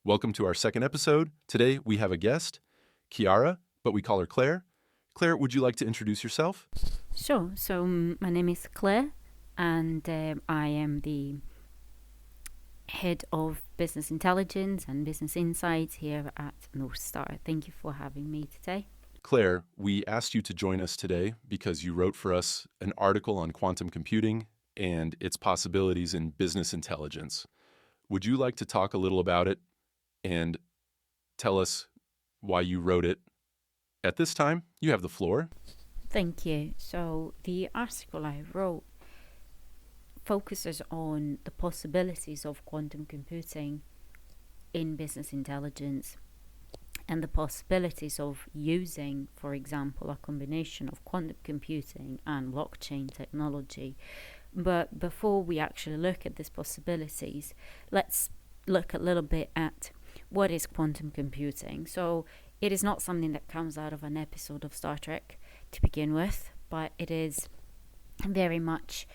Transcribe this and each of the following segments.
Welcome to our second episode. Today we have a guest, Chiara, but we call her Claire. Claire, would you like to introduce yourself? Sure. So my name is Claire, and I am the head of business intelligence and business insights here at NorthStar. Thank you for having me today. Claire, we asked you to join us today because you wrote for us an article on quantum computing and its possibilities in business intelligence. Would you like to talk a little about it and tell us why you wrote it? At this time, you have the floor. Thank you. So the article I wrote focuses on the possibilities of quantum computing in business intelligence and the possibilities of using, for example, a combination of quantum computing and blockchain technology. But before we actually look at these possibilities, let's look a little bit at what is quantum computing. So it is not something that comes out of an episode of Star Trek to begin with, but it is very much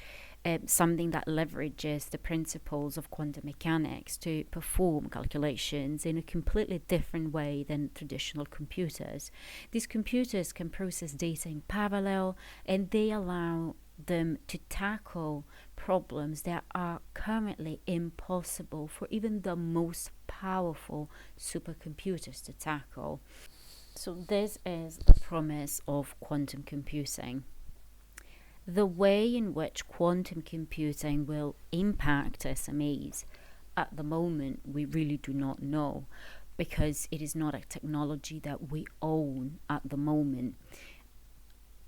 something that leverages the principles of quantum mechanics to perform calculations in a completely different way than traditional computers. These computers can process data in parallel, and they allow them to tackle problems that are currently impossible for even the most powerful supercomputers to tackle. So this is the promise of quantum computing. The way in which quantum computing will impact SMEs, at the moment we really do not know, because it is not a technology that we own at the moment.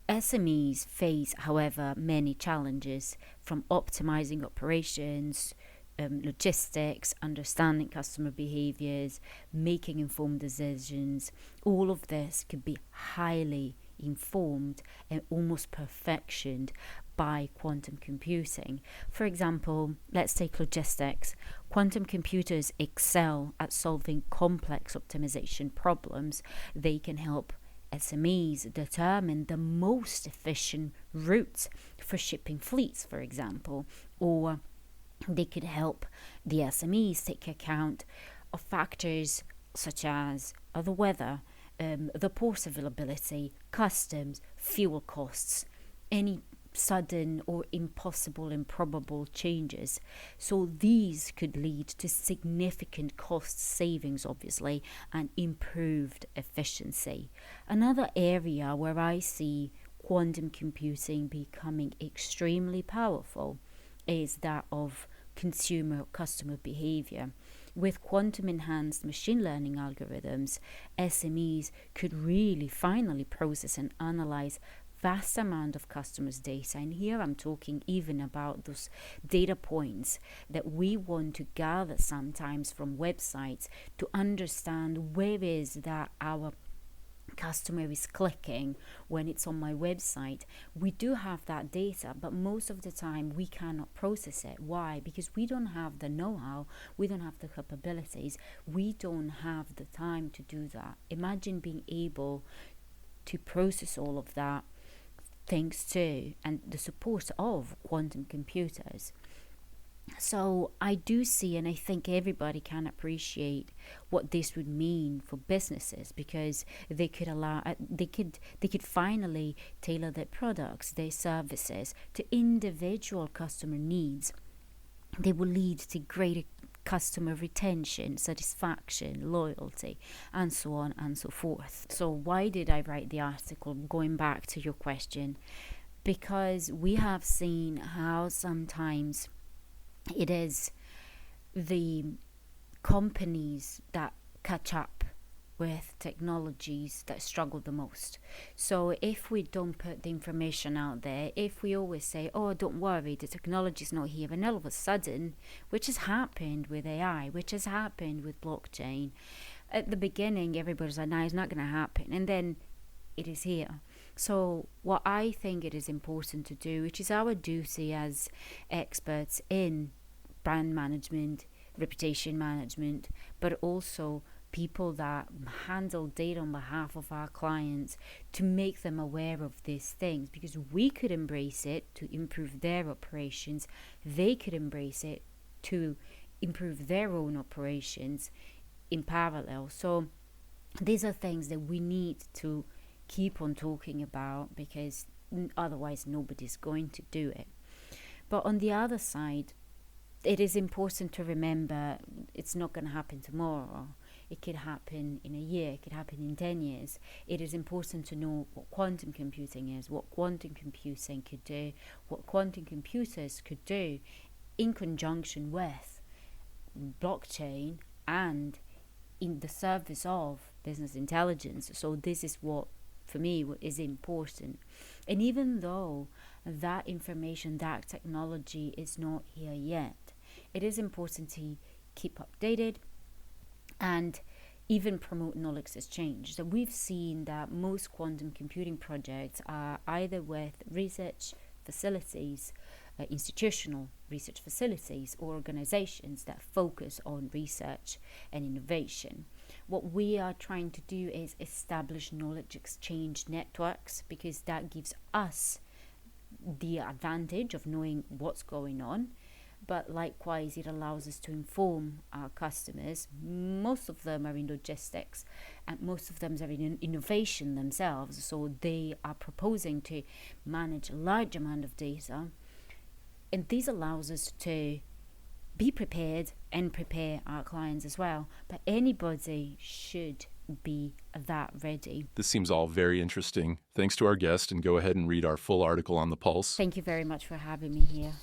SMEs face, however, many challenges, from optimizing operations, logistics, understanding customer behaviors, making informed decisions. All of this could be highly informed and almost perfectioned by quantum computing. For example, let's take logistics. Quantum computers excel at solving complex optimization problems. They can help SMEs determine the most efficient routes for shipping fleets, for example, or they could help the SMEs take account of factors such as the weather, the port availability, customs, fuel costs, any sudden or improbable changes. So these could lead to significant cost savings, obviously, and improved efficiency. Another area where I see quantum computing becoming extremely powerful is that of customer behavior. With quantum enhanced machine learning algorithms, SMEs could really finally process and analyze vast amount of customers' data. And here I'm talking even about those data points that we want to gather sometimes from websites to understand where is that our customer is clicking when it's on my website. We do have that data, but most of the time we cannot process it. Why? Because we don't have the know-how, we don't have the capabilities, we don't have the time to do that. Imagine being able to process all of that thanks to and the support of quantum computers. So I do see, and I think everybody can appreciate what this would mean for businesses, because they could finally tailor their products, their services to individual customer needs. They will lead to greater customer retention, satisfaction, loyalty, and so on and so forth. So why did I write the article? Going back to your question, because we have seen how sometimes it is the companies that catch up with technologies that struggle the most. So if we don't put the information out there, if we always say, oh, don't worry, the technology's not here, and all of a sudden, which has happened with AI, which has happened with blockchain, at the beginning everybody's like, no, it's not going to happen, and then it is here. So what I think it is important to do, which is our duty as experts in brand management, reputation management, but also people that handle data on behalf of our clients, to make them aware of these things, because we could embrace it to improve their operations, they could embrace it to improve their own operations, in parallel. So these are things that we need to keep on talking about, because otherwise nobody's going to do it. But on the other side, it is important to remember it's not going to happen tomorrow. It could happen in a year, it could happen in 10 years. It is important to know what quantum computing is, what quantum computing could do, what quantum computers could do in conjunction with blockchain and in the service of business intelligence. So this is what, for me, what is important. And even though that information, that technology is not here yet, it is important to keep updated and even promote knowledge exchange. So we've seen that most quantum computing projects are either with research facilities, institutional research facilities, or organizations that focus on research and innovation. What we are trying to do is establish knowledge exchange networks, because that gives us the advantage of knowing what's going on, but likewise it allows us to inform our customers. Most of them are in logistics and most of them are in innovation themselves, so they are proposing to manage a large amount of data, and this allows us to be prepared and prepare our clients as well. But anybody should be that ready. This seems all very interesting. Thanks to our guest, and go ahead and read our full article on the Pulse. Thank you very much for having me here.